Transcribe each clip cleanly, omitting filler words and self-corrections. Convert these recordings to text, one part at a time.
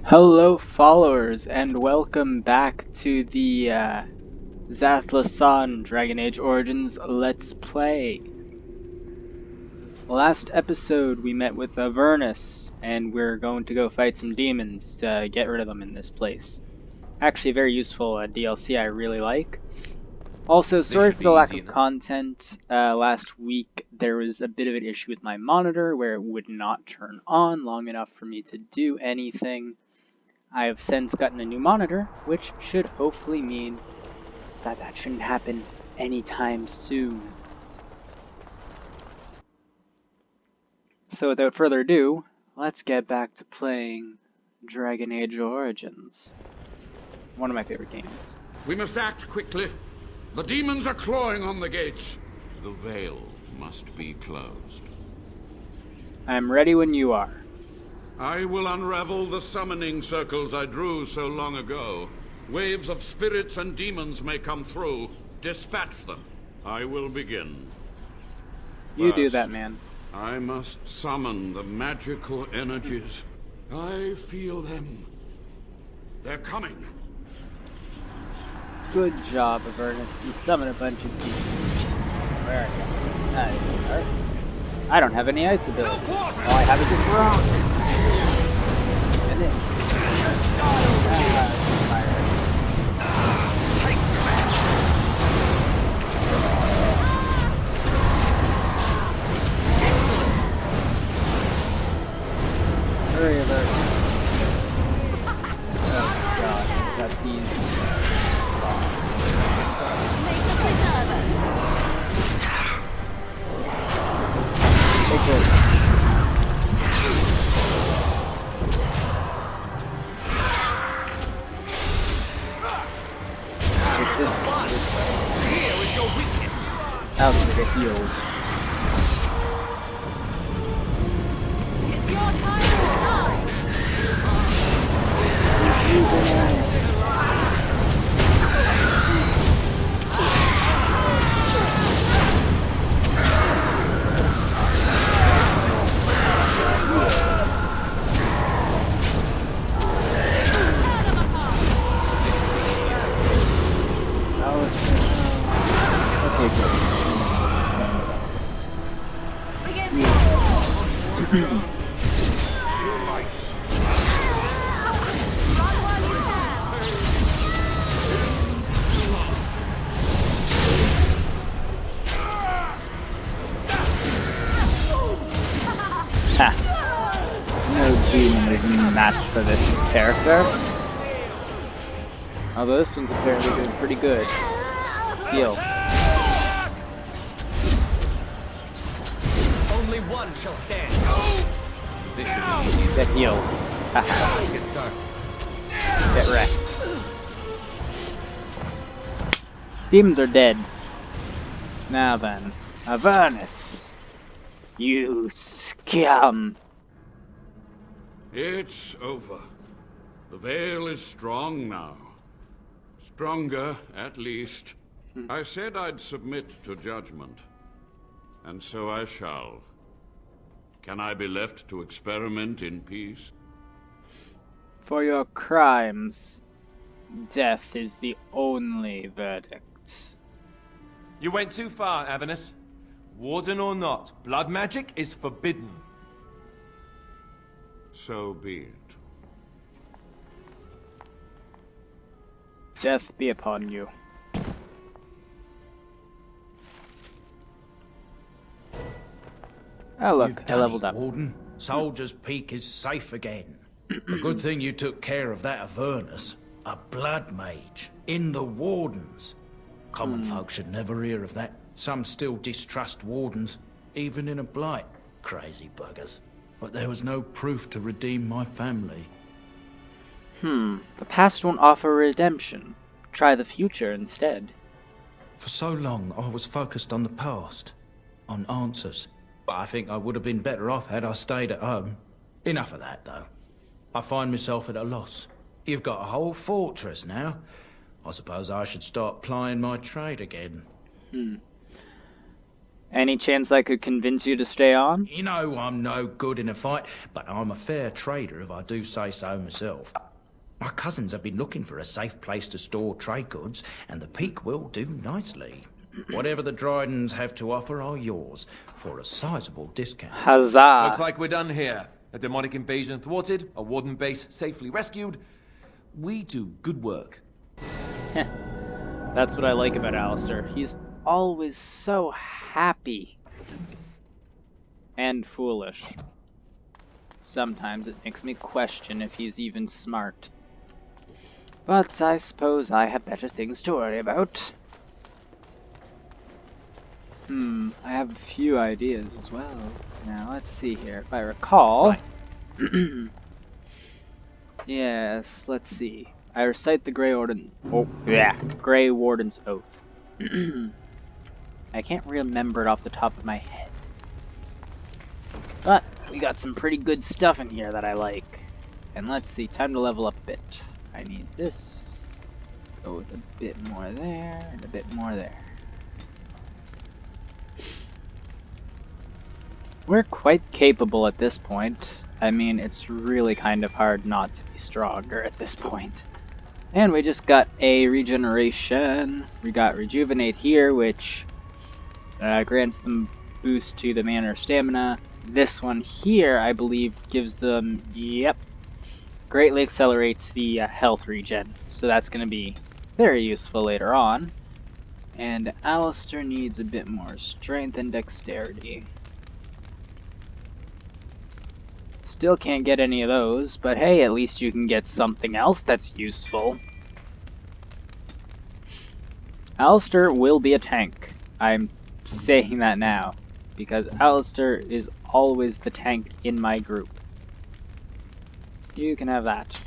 Hello followers, and welcome back to the Zathlasan Dragon Age Origins Let's Play. Last episode we met with Avernus, and we're going to go fight some demons to get rid of them in this place. Actually a very useful DLC I really like. Also, sorry for the lack of content. Last week there was a bit of an issue with my monitor where it would not turn on long enough for me to do anything. I have since gotten a new monitor, which should hopefully mean that shouldn't happen anytime soon. So without further ado, let's get back to playing Dragon Age Origins. One of my favorite games. We must act quickly. The demons are clawing on the gates. The veil must be closed. I'm ready when you are. I will unravel the summoning circles I drew so long ago. Waves of spirits and demons may come through. Dispatch them. I will begin. You do that, man. I must summon the magical energies. I feel them. They're coming. Good job, Avernus. You summon a bunch of demons. Where are you? Nice. I don't have any ice ability. All I have is a rock. And this. Fire. Hurry, Avernus. Oh god, got these. I'll get healed. It's your time to die. No demon is matched for this character. Although this one's apparently doing pretty good. Heal. Only one shall stand. Get healed. Get wrecked. Demons are dead. Now then, Avernus. You scum. It's over. The veil is strong now. Stronger, at least. I said I'd submit to judgment. And so I shall. Can I be left to experiment in peace? For your crimes, death is the only verdict. You went too far, Avernus. Warden or not, blood magic is forbidden. So be it. Death be upon you. Oh look, I leveled up. Warden. Soldier's Peak is safe again. A good thing you took care of that Avernus. A blood mage. In the Wardens. Common folk should never hear of that. Some still distrust Wardens, even in a blight. Crazy buggers. But there was no proof to redeem my family. The past won't offer redemption. Try the future instead. For so long, I was focused on the past. On answers. But I think I would have been better off had I stayed at home. Enough of that, though. I find myself at a loss. You've got a whole fortress now. I suppose I should start plying my trade again. Any chance I could convince you to stay on? You know I'm no good in a fight, but I'm a fair trader if I do say so myself. My cousins have been looking for a safe place to store trade goods, and the Peak will do nicely. Whatever the Drydens have to offer are yours, for a sizable discount. Huzzah! Looks like we're done here. A demonic invasion thwarted, a warden base safely rescued. We do good work. That's what I like about Alistair. He's always so happy. And foolish. Sometimes it makes me question if he's even smart. But I suppose I have better things to worry about. I have a few ideas as well. Now, let's see here. If I recall... Right. Yes, let's see. I recite the Grey Warden's Oath. I can't remember it off the top of my head. But we got some pretty good stuff in here that I like. And let's see, time to level up a bit. I need this. Go with a bit more there, and a bit more there. We're quite capable at this point. I mean, it's really kind of hard not to be stronger at this point. And we just got a regeneration. We got Rejuvenate here, which grants them boost to the mana or stamina. This one here, I believe, gives them, greatly accelerates the health regen. So that's going to be very useful later on. And Alistair needs a bit more strength and dexterity. Still can't get any of those, but hey, at least you can get something else that's useful. Alistair will be a tank. I'm saying that now, because Alistair is always the tank in my group. You can have that.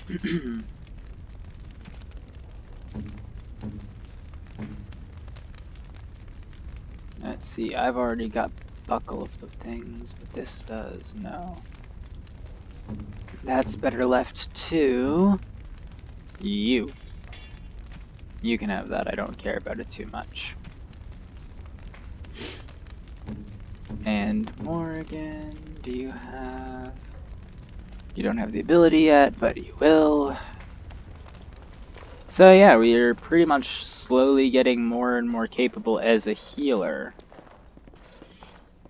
Let's see, I've already got buckle of the things, but this does no. That's better left to you. You can have that, I don't care about it too much. And Morgan, do you have... You don't have the ability yet, but you will. So yeah, we are pretty much slowly getting more and more capable as a healer.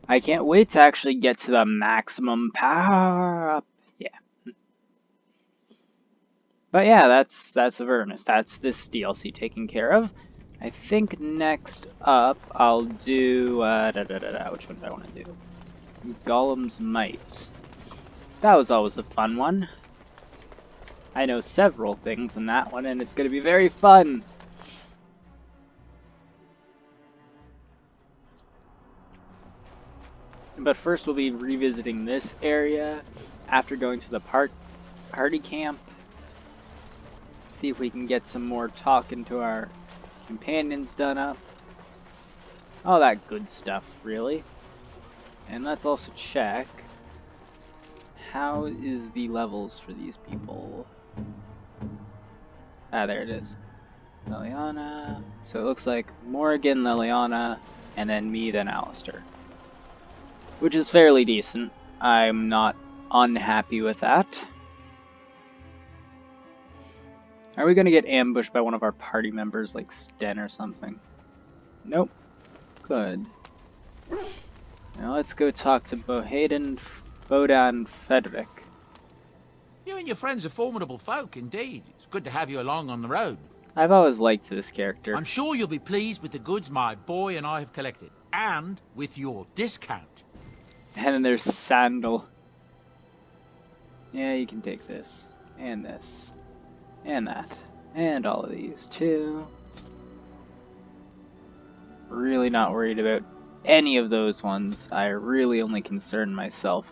I can't wait to actually get to the maximum power up. Yeah. But yeah, that's Avernus. That's this DLC taken care of. I think next up I'll do which one do I want to do? Golem's Might. That was always a fun one. I know several things in that one, and it's going to be very fun. But first we'll be revisiting this area after going to the party camp. See if we can get some more talking to our companions done up. All that good stuff, really. And let's also check. How is the levels for these people? Ah, there it is. Liliana. So it looks like Morgan, Liliana, and then me, then Alistair. Which is fairly decent. I'm not unhappy with that. Are we going to get ambushed by one of our party members, like Sten or something? Nope. Good. Now let's go talk to Bodan Frederick. You and your friends are formidable folk, indeed. It's good to have you along on the road. I've always liked this character. I'm sure you'll be pleased with the goods my boy and I have collected. And with your discount. And then there's Sandal. Yeah, you can take this. And this. And that. And all of these, too. Really not worried about any of those ones. I really only concern myself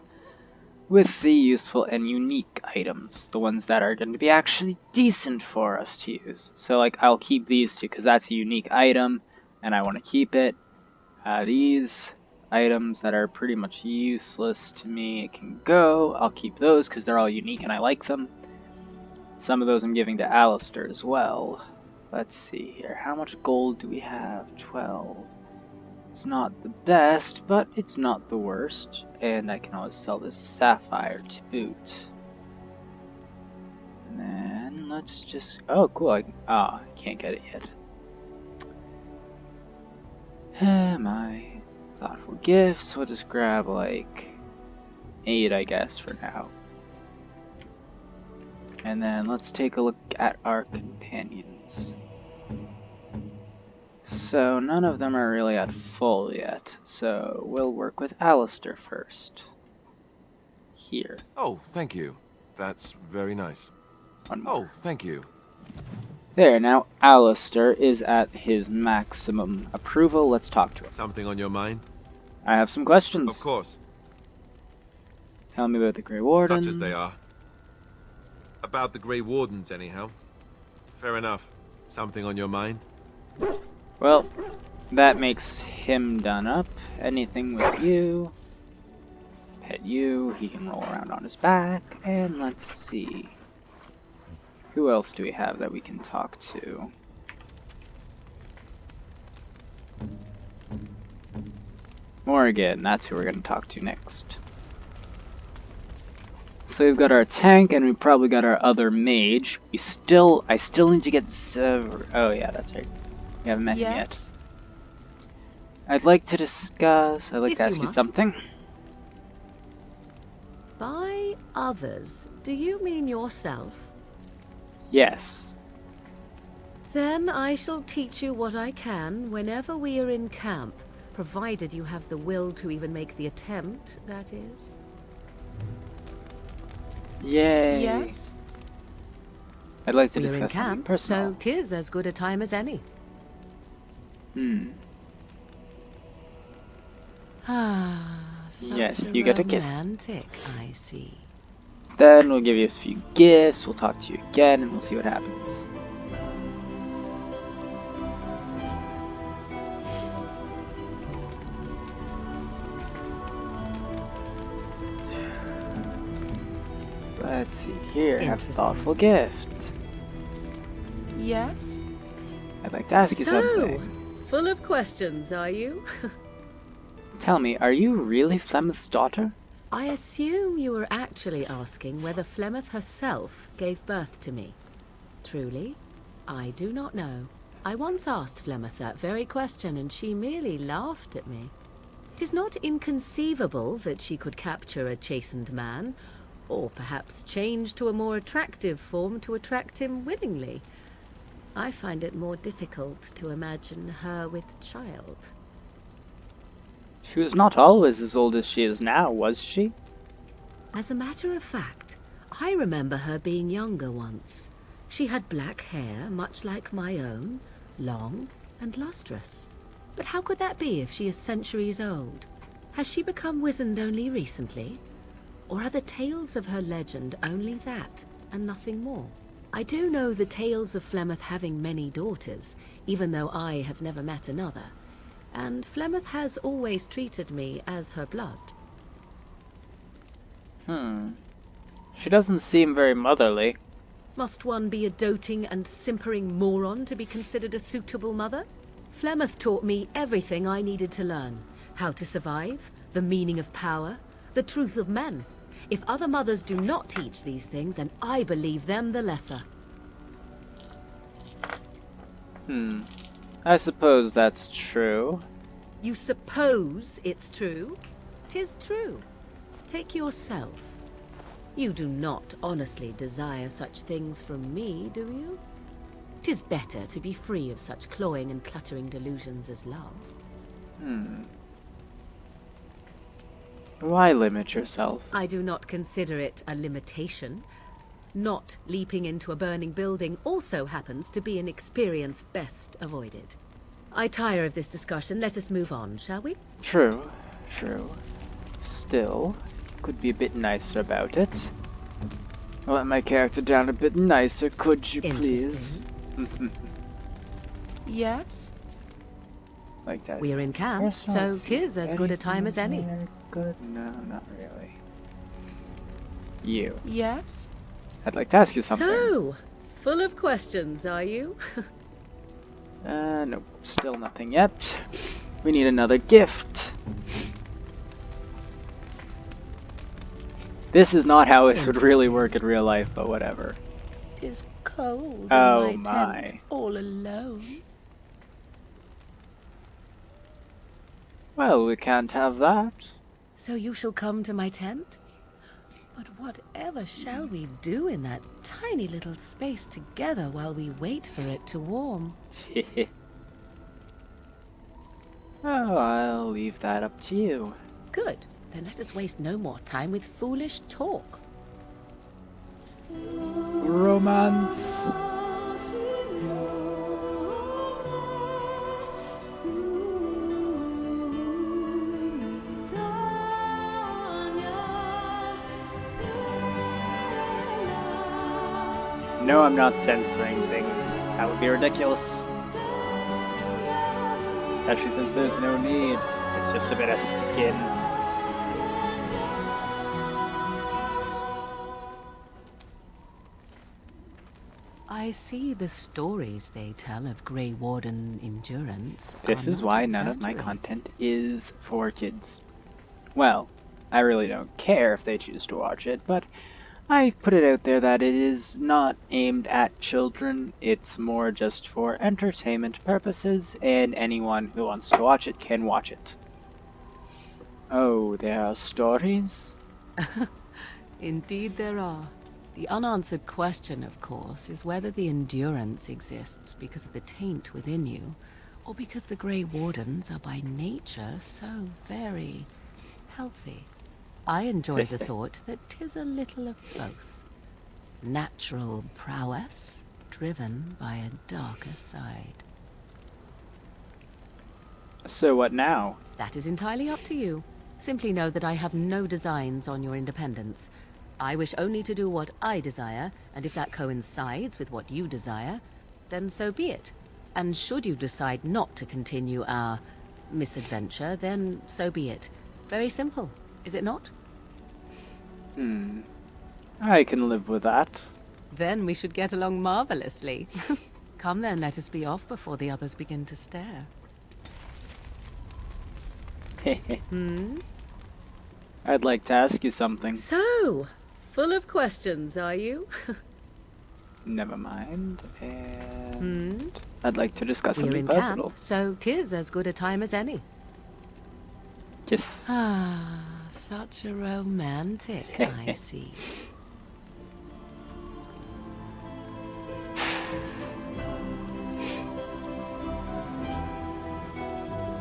with the useful and unique items. The ones that are going to be actually decent for us to use. So, like, I'll keep these two because that's a unique item. And I want to keep it. These items that are pretty much useless to me can go. I'll keep those because they're all unique and I like them. Some of those I'm giving to Alistair as well. Let's see here. How much gold do we have? 12. It's not the best, but it's not the worst. And I can always sell this sapphire to boot. And then let's just... Oh, cool. I can't get it yet. My thoughtful gifts. We'll just grab like 8, I guess, for now. And then let's take a look at our companions. So none of them are really at full yet, so we'll work with Alistair first. Here. Oh, thank you. That's very nice. One more. Oh, thank you. There, now Alistair is at his maximum approval. Let's talk to him. Something on your mind? I have some questions. Of course. Tell me about the Grey Wardens. Such as they are. About the Grey Wardens, anyhow. Fair enough. Something on your mind? Well, that makes him done up. Anything with you. Pet you. He can roll around on his back. And let's see. Who else do we have that we can talk to? Morgan, that's who we're going to talk to next. So we've got our tank, and we probably got our other mage. I still need to get oh yeah, that's right. We haven't met him yet. I'd like to discuss, I'd like to ask you something. By others, do you mean yourself? Yes. Then I shall teach you what I can whenever we are in camp, provided you have the will to even make the attempt, that is. Yay. Yes? I'd like to We're in discuss something camp, personal. so 'tis as good a time as any. Ah, such Yes, a you get a kiss. romantic, I see. Then we'll give you a few gifts, we'll talk to you again, and we'll see what happens. Let's see here, have a Interesting. thoughtful gift. Yes? I'd like to ask you So, something. full of questions, are you? Tell me, are you really Flemeth's daughter? I assume you were actually asking whether Flemeth herself gave birth to me. Truly, I do not know. I once asked Flemeth that very question, and she merely laughed at me. 'Tis not inconceivable that she could capture a chastened man, or perhaps change to a more attractive form to attract him willingly. I find it more difficult to imagine her with child. She was not always as old as she is now, was she? As a matter of fact, I remember her being younger once. She had black hair, much like my own, long and lustrous. But how could that be if she is centuries old? Has she become wizened only recently? Or are the tales of her legend only that, and nothing more? I do know the tales of Flemeth having many daughters, even though I have never met another. And Flemeth has always treated me as her blood. She doesn't seem very motherly. Must one be a doting and simpering moron to be considered a suitable mother? Flemeth taught me everything I needed to learn. How to survive, the meaning of power, the truth of men. If other mothers do not teach these things, then I believe them the lesser. I suppose that's true. You suppose it's true? 'Tis true. Take yourself. You do not honestly desire such things from me, do you? 'Tis better to be free of such cloying and cluttering delusions as love. Why limit yourself? I do not consider it a limitation. Not leaping into a burning building also happens to be an experience best avoided. I tire of this discussion. Let us move on, shall we? True. Still, could be a bit nicer about it. Let my character down a bit nicer, could you please? Yes? Like that. We are in camp, so 'tis as good a time as any. Good? No, not really. You. Yes? I'd like to ask you something. So, full of questions, are you? Nope. Still nothing yet. We need another gift. This is not how this would really work in real life, but whatever. It is cold Oh in my tent, my. all alone. Well, we can't have that. So you shall come to my tent? But whatever shall we do in that tiny little space together while we wait for it to warm? Oh, I'll leave that up to you. Good. Then let us waste no more time with foolish talk. Romance. No, I'm not censoring things. That would be ridiculous. Especially since there's no need. It's just a bit of skin. I see the stories they tell of Grey Warden endurance. This is why none of my content is for kids. Well, I really don't care if they choose to watch it, but I put it out there that it is not aimed at children. It's more just for entertainment purposes, and anyone who wants to watch it can watch it. Oh, there are stories? Indeed there are. The unanswered question, of course, is whether the endurance exists because of the taint within you, or because the Grey Wardens are by nature so very healthy. I enjoy the thought that 'tis a little of both. Natural prowess, driven by a darker side. So what now? That is entirely up to you. Simply know that I have no designs on your independence. I wish only to do what I desire, and if that coincides with what you desire, then so be it. And should you decide not to continue our misadventure, then so be it. Very simple, is it not? I can live with that. Then we should get along marvelously. Come then, let us be off before the others begin to stare. I'd like to ask you something. So, full of questions, are you? Never mind. And I'd like to discuss We're something in personal. camp, so 'tis as good a time as any. Yes. Ah, such a romantic, I see.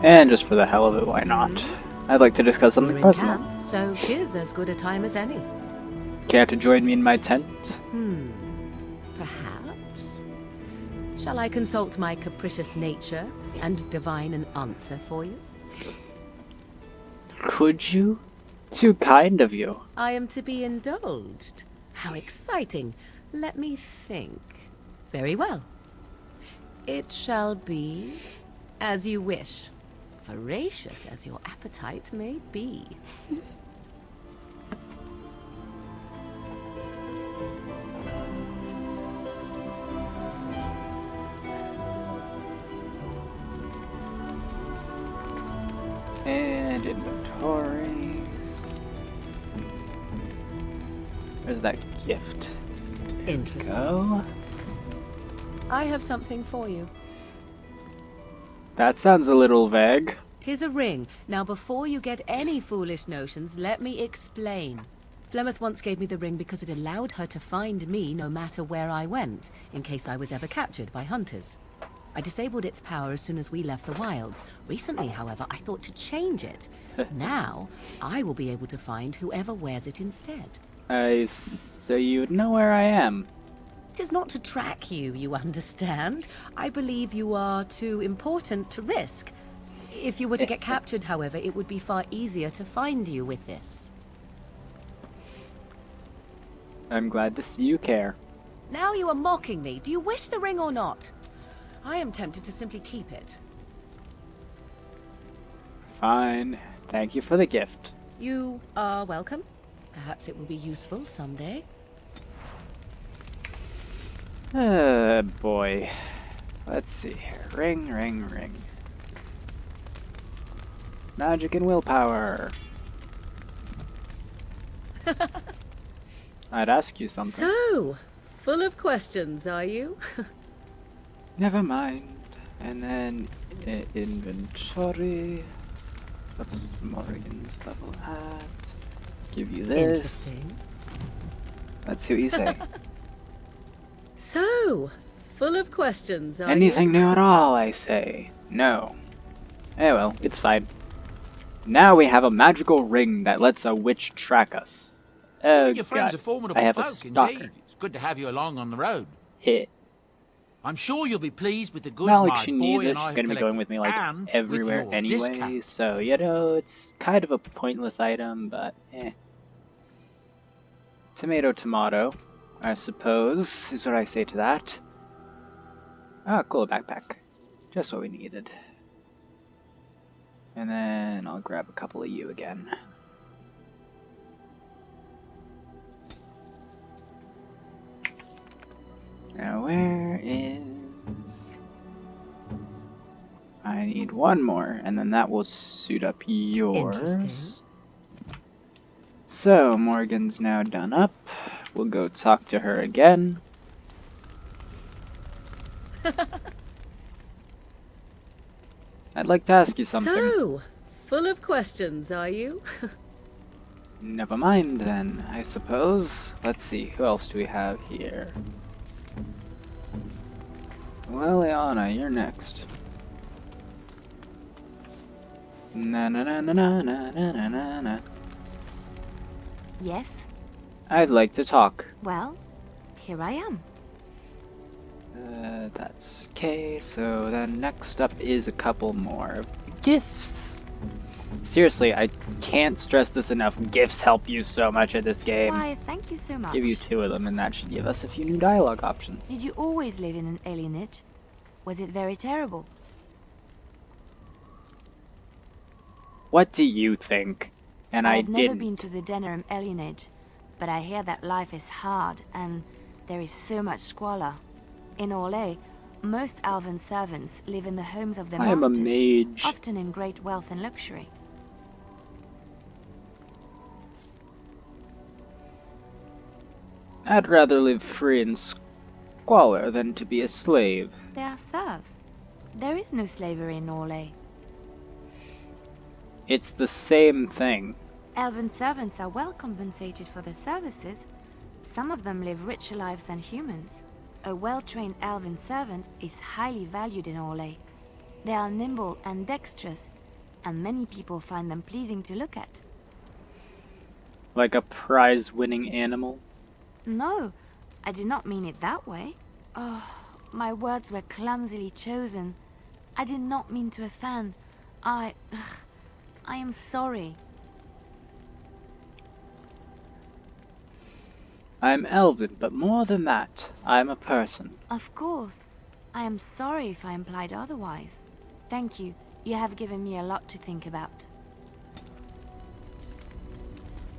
And just for the hell of it, why not? I'd like to discuss We're something in personal. camp, so 'tis as good a time as any. Care to join me in my tent? Perhaps. Shall I consult my capricious nature and divine an answer for you? Could you? Too kind of you. I am to be indulged. How exciting. Let me think. Very well. It shall be as you wish. Voracious as your appetite may be. And inventories. Where's that gift? Interesting. Go. I have something for you. That sounds a little vague. 'Tis a ring. Now, before you get any foolish notions, let me explain. Flemeth once gave me the ring because it allowed her to find me no matter where I went, in case I was ever captured by hunters. I disabled its power as soon as we left the wilds. Recently, however, I thought to change it. Now, I will be able to find whoever wears it instead. So you'd know where I am. It is not to track you, you understand. I believe you are too important to risk. If you were to get captured, however, it would be far easier to find you with this. I'm glad to see you care. Now you are mocking me. Do you wish the ring or not? I am tempted to simply keep it. Fine. Thank you for the gift. You are welcome. Perhaps it will be useful someday. Boy. Let's see here. Ring, ring, ring. Magic and willpower. I'd ask you something. So, full of questions, are you? Never mind. And then inventory. What's Morrigan's level at? Give you this. Interesting. Let's see what you say. So, full of questions, are Anything you? new at all, I say? No. Eh well, it's fine. Now we have a magical ring that lets a witch track us. You Oh and your friends god, are formidable I have a folk, stalker. indeed. It's good to have you along on the road. Hit. I'm sure you'll be pleased with the goods Not like my she needs boy it, and I she's have gonna be going collected, with me like and with everywhere your anyway, discount. so you know, it's kind of a pointless item, but eh. Tomato, tomato, I suppose, is what I say to that. Ah, cool, backpack. Just what we needed. And then I'll grab a couple of you again. Now where is... I need one more, and then that will suit up yours. Interesting. So, Morgan's now done up. We'll go talk to her again. I'd like to ask you something. So, full of questions, are you? Never mind then, I suppose. Let's see, who else do we have here? Well, Liana, you're next. Na na na na na na na na na. Yes? I'd like to talk. Well, here I am. That's okay, so then next up is a couple more gifts. Seriously, I can't stress this enough. Gifts help you so much at this game. Why, thank you so much. Give you 2 of them, and that should give us a few new dialogue options. Did you always live in an alienage? Was it very terrible? What do you think? And I I've never didn't. been to the Denerim alienage, but I hear that life is hard and there is so much squalor. In Orlais, most elven servants live in the homes of their I am a masters, mage. often in great wealth and luxury. I'd rather live free in squalor than to be a slave. They are serfs. There is no slavery in Orlais. It's the same thing. Elven servants are well compensated for their services. Some of them live richer lives than humans. A well-trained elven servant is highly valued in Orlais. They are nimble and dexterous, and many people find them pleasing to look at. Like a prize-winning animal. No, I did not mean it that way. Oh, my words were clumsily chosen. I did not mean to offend. I am sorry. I'm Elven, but more than that, I'm a person. Of course. I am sorry if I implied otherwise. Thank you. You have given me a lot to think about.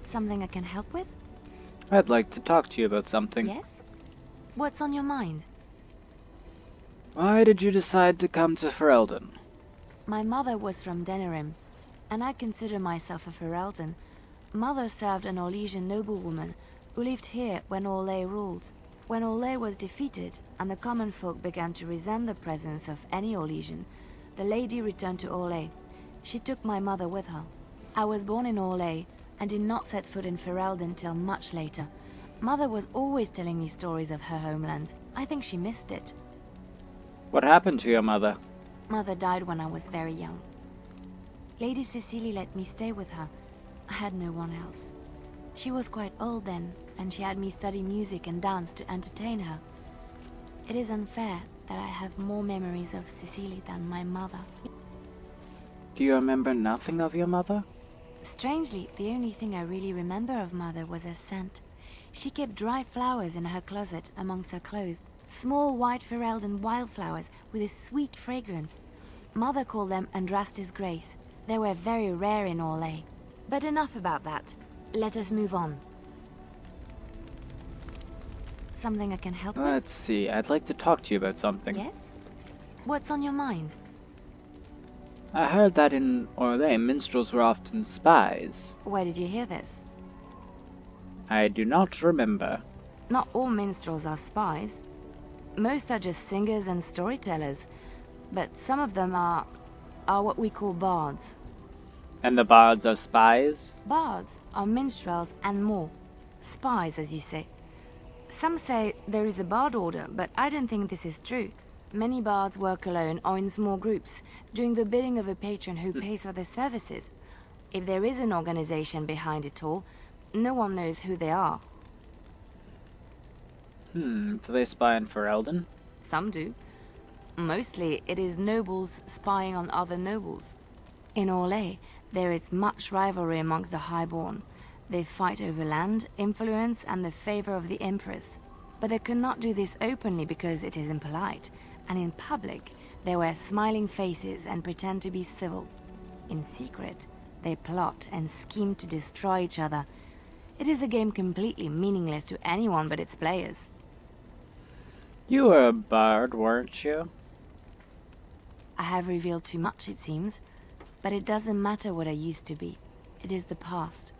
Something I can help with? I'd like to talk to you about something. Yes? What's on your mind? Why did you decide to come to Ferelden? My mother was from Denerim, and I consider myself a Ferelden. Mother served an Orlesian noblewoman who lived here when Orlais ruled. When Orlais was defeated and the common folk began to resent the presence of any Orlesian, the lady returned to Orlais. She took my mother with her. I was born in Orlais and did not set foot in Ferelden till much later. Mother was always telling me stories of her homeland. I think she missed it. What happened to your mother? Mother died when I was very young. Lady Cecily let me stay with her. I had no one else. She was quite old then, and she had me study music and dance to entertain her. It is unfair that I have more memories of Cecily than my mother. Do you remember nothing of your mother? Strangely, the only thing I really remember of Mother was her scent. She kept dry flowers in her closet amongst her clothes. Small white Ferelden wildflowers with a sweet fragrance. Mother called them Andrastis Grace. They were very rare in Orlais. But enough about that. Let us move on. Something I can help with? Let's see, I'd like to talk to you about something. Yes? What's on your mind? I heard that in Orlais, minstrels were often spies. Where did you hear this? I do not remember. Not all minstrels are spies. Most are just singers and storytellers, but some of them are what we call bards. And the bards are spies? Bards are minstrels and more. Spies, as you say. Some say there is a bard order, but I don't think this is true. Many bards work alone or in small groups, doing the bidding of a patron who pays for their services. If there is an organization behind it all, no one knows who they are. Do they spy on Ferelden? Some do. Mostly, it is nobles spying on other nobles. In Orlais, there is much rivalry amongst the highborn. They fight over land, influence, and the favor of the Empress. But they cannot do this openly because it is impolite, and in public, they wear smiling faces and pretend to be civil. In secret, they plot and scheme to destroy each other. It is a game completely meaningless to anyone but its players. You were a bard, weren't you? I have revealed too much, it seems, but it doesn't matter what I used to be. It is the past.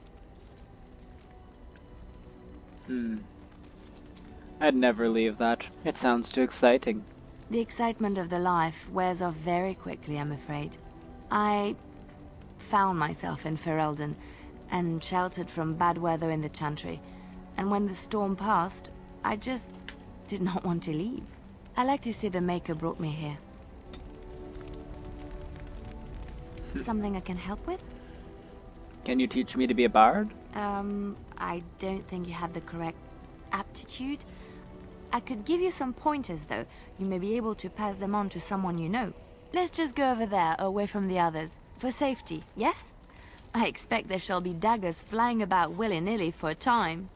I'd never leave that. It sounds too exciting. The excitement of the life wears off very quickly, I'm afraid. I found myself in Ferelden and sheltered from bad weather in the Chantry, and when the storm passed, I just did not want to leave. I like to say the Maker brought me here. Something I can help with? Can you teach me to be a bard? I don't think you have the correct aptitude. I could give you some pointers, though. You may be able to pass them on to someone you know. Let's just go over there, away from the others. For safety, yes? I expect there shall be daggers flying about willy-nilly for a time.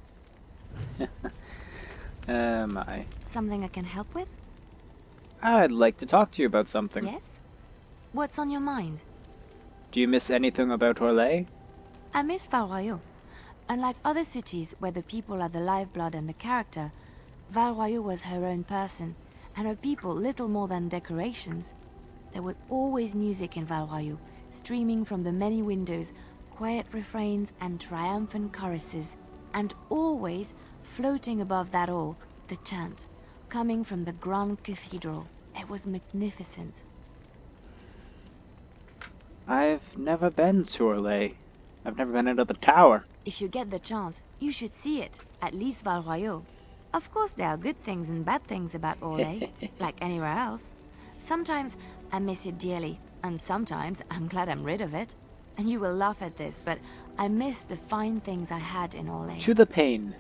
My. Something I can help with? I'd like to talk to you about something. Yes? What's on your mind? Do you miss anything about Orlais? I miss Val Royeaux. Unlike other cities where the people are the lifeblood and the character, Val Royeaux was her own person, and her people little more than decorations. There was always music in Val Royeaux, streaming from the many windows, quiet refrains and triumphant choruses, and always, floating above that all, the chant, coming from the Grand Cathedral. It was magnificent. I've never been to Orlais. I've never been into the tower. If you get the chance, you should see it, at least Val Royeaux. Of course there are good things and bad things about Orlais, like anywhere else. Sometimes I miss it dearly, and sometimes I'm glad I'm rid of it. And you will laugh at this, but I miss the fine things I had in Orlais. To the pain.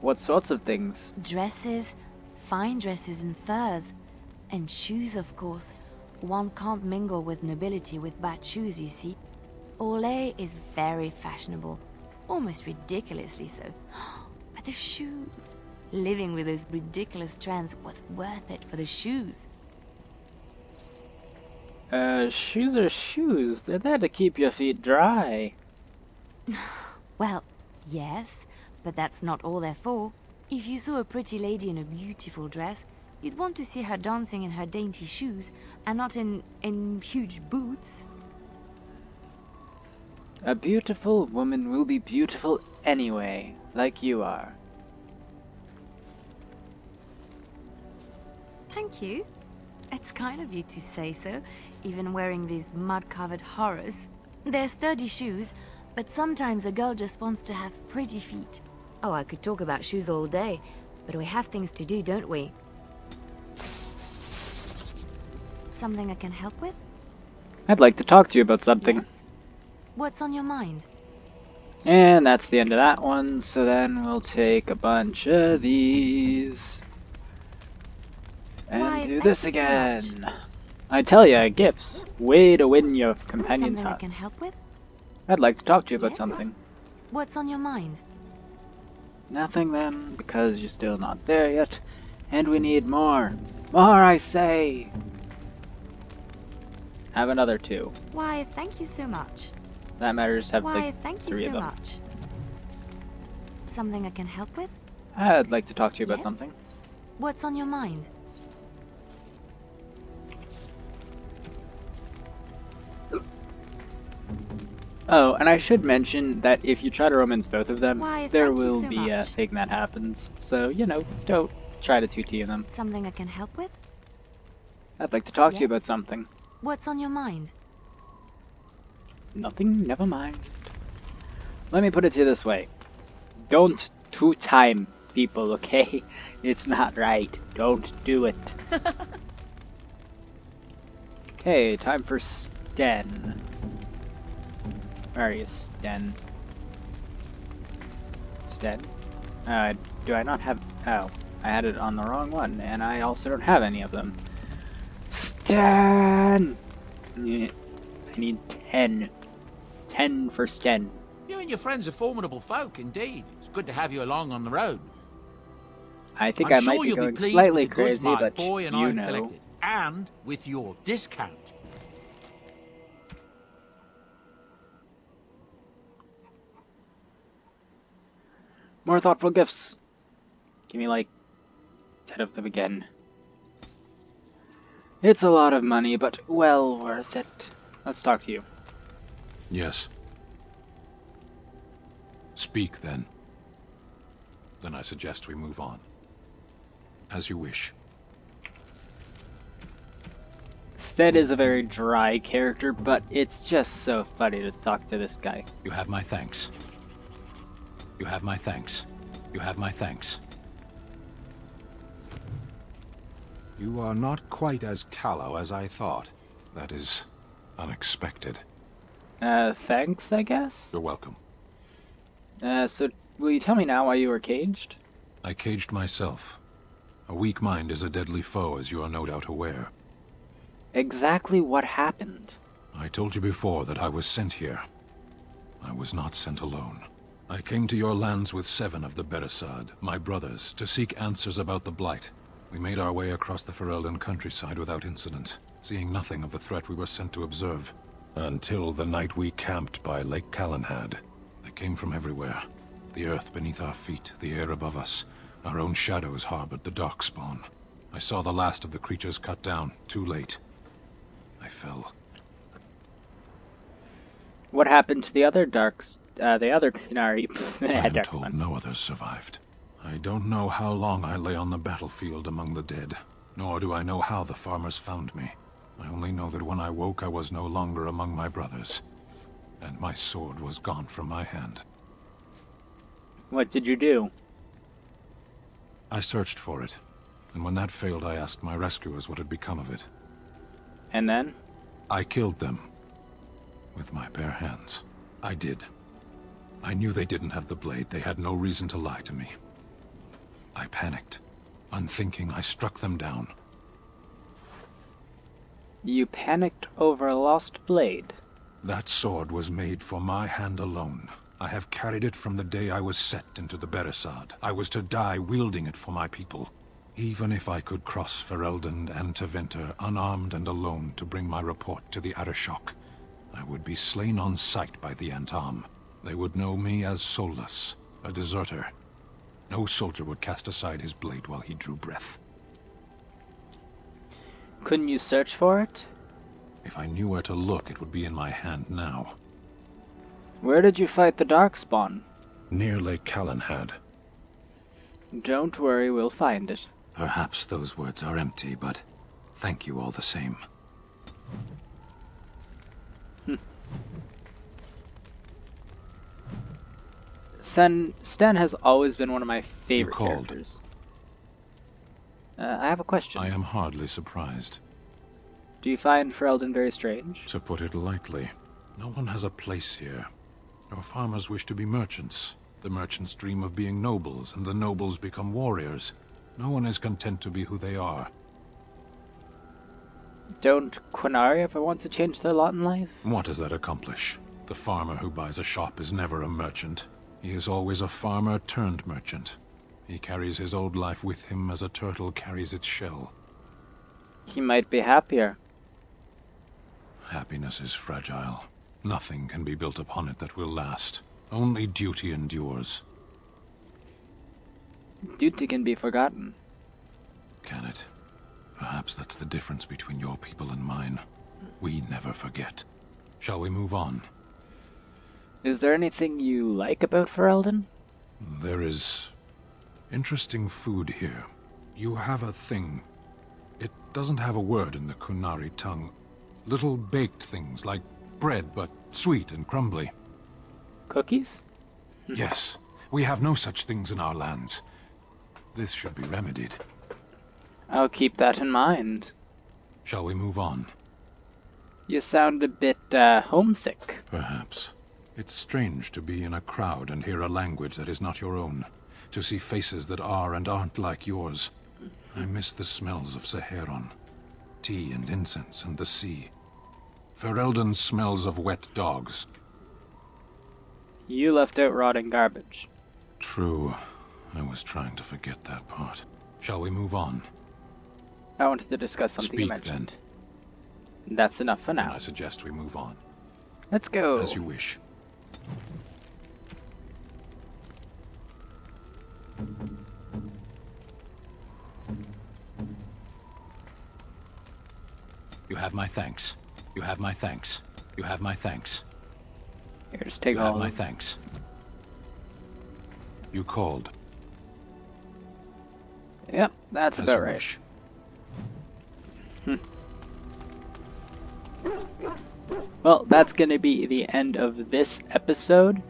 What sorts of things? Dresses, fine dresses and furs, and shoes, of course. One can't mingle with nobility with bad shoes, you see. Orlais is very fashionable, almost ridiculously so. But the shoes! Living with those ridiculous trends was worth it for the shoes. Shoes are shoes. They're there to keep your feet dry. Well, yes, but that's not all they're for. If you saw a pretty lady in a beautiful dress, you'd want to see her dancing in her dainty shoes, and not in huge boots. A beautiful woman will be beautiful anyway, like you are. Thank you. It's kind of you to say so, even wearing these mud-covered horrors. They're sturdy shoes, but sometimes a girl just wants to have pretty feet. Oh, I could talk about shoes all day, but we have things to do, don't we? Something I can help with? I'd like to talk to you about something. Yes? What's on your mind? And that's the end of that one, so then we'll take a bunch of these. And Why, do thank this you so again. much. I tell ya, gifts. Way to win your companion's Something I can hearts. help with? I'd like to talk to you about Yes? something. What's on your mind? Nothing then, because you're still not there yet. And we need more. More, I say! Have another two. Why, thank you so much. That matters, have Why, like thank you 3 so of them. much. Something I can help with? I'd like to talk to you about Yes? something. What's on your mind? Oh, and I should mention that if you try to romance both of them, Why, there thank you will so be a much. thing that happens. So, you know, don't try to 2T them. Something I can help with? I'd like to talk to you Yes? about something. What's on your mind? Nothing, never mind. Let me put it to you this way. Don't 2-time people, okay? It's not right. Don't do it. Okay, time for Sten. Where are you, Sten? Sten? Do I not have... Oh, I had it on the wrong one, and I also don't have any of them. Sten! I need 10. 10 for Sten. You and your friends are formidable folk, indeed. It's good to have you along on the road. I think I'm I might sure be you'll going be pleased slightly with the goods crazy, my but boy and I you have know. collected. And with your discount. More thoughtful gifts. Give me like 10 of them again. It's a lot of money, but well worth it. Let's talk to you. Yes. Speak, then. Then I suggest we move on. As you wish. Stead is a very dry character, but it's just so funny to talk to this guy. You have my thanks. You have my thanks. You have my thanks. You are not quite as callow as I thought. That is unexpected. Thanks, I guess? You're welcome. So will you tell me now why you were caged? I caged myself. A weak mind is a deadly foe, as you are no doubt aware. Exactly what happened? I told you before that I was sent here. I was not sent alone. I came to your lands with 7 of the Beresad, my brothers, to seek answers about the Blight. We made our way across the Ferelden countryside without incident, seeing nothing of the threat we were sent to observe. Until the night we camped by Lake Calenhad. They came from everywhere. The earth beneath our feet, the air above us. Our own shadows harbored the Darkspawn. I saw the last of the creatures cut down, too late. I fell. What happened to the other the other Qunari? I am told no others survived. I don't know how long I lay on the battlefield among the dead, nor do I know how the farmers found me. I only know that when I woke I was no longer among my brothers, and my sword was gone from my hand. What did you do? I searched for it, and when that failed I asked my rescuers what had become of it. And then? I killed them. With my bare hands. I did. I knew they didn't have the blade. They had no reason to lie to me. I panicked. Unthinking, I struck them down. You panicked over a lost blade. That sword was made for my hand alone. I have carried it from the day I was set into the Beresad. I was to die wielding it for my people. Even if I could cross Ferelden and Tevinter unarmed and alone to bring my report to the Arishok, I would be slain on sight by the Antam. They would know me as soulless, a deserter. No soldier would cast aside his blade while he drew breath. Couldn't you search for it? If I knew where to look, it would be in my hand now. Where did you fight the Darkspawn? Near Lake Calenhad. Don't worry, we'll find it. Perhaps those words are empty, but thank you all the same. Sten has always been one of my favorite You called. characters. I have a question. I am hardly surprised. Do you find Ferelden very strange? To put it lightly, no one has a place here. Your farmers wish to be merchants. The merchants dream of being nobles, and the nobles become warriors. No one is content to be who they are. Don't Qunari ever want to change their lot in life? What does that accomplish? The farmer who buys a shop is never a merchant. He is always a farmer turned merchant. He carries his old life with him as a turtle carries its shell. He might be happier. Happiness is fragile. Nothing can be built upon it that will last. Only duty endures. Duty can be forgotten. Can it? Perhaps that's the difference between your people and mine. We never forget. Shall we move on? Is there anything you like about Ferelden? There is interesting food here. You have a thing. It doesn't have a word in the Kunari tongue. Little baked things like bread, but sweet and crumbly. Cookies? Yes, we have no such things in our lands. This should be remedied. I'll keep that in mind. Shall we move on? You sound a bit, homesick. Perhaps. It's strange to be in a crowd and hear a language that is not your own. To see faces that are and aren't like yours. I miss the smells of Saharon. Tea and incense and the sea. Ferelden smells of wet dogs. You left out rotting garbage. True. I was trying to forget that part. Shall we move on? I wanted to discuss something you Speak, mentioned. That's enough for Then now. I suggest we move on. Let's go. As you wish. You have my thanks. You have my thanks. You have my thanks. Here, just take You all have of my them. thanks. You called. Yep, that's As about you right. wish. Well, that's going to be the end of this episode.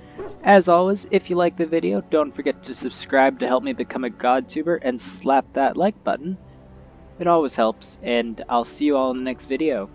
As always, if you like the video, don't forget to subscribe to help me become a GodTuber and slap that like button. It always helps, and I'll see you all in the next video.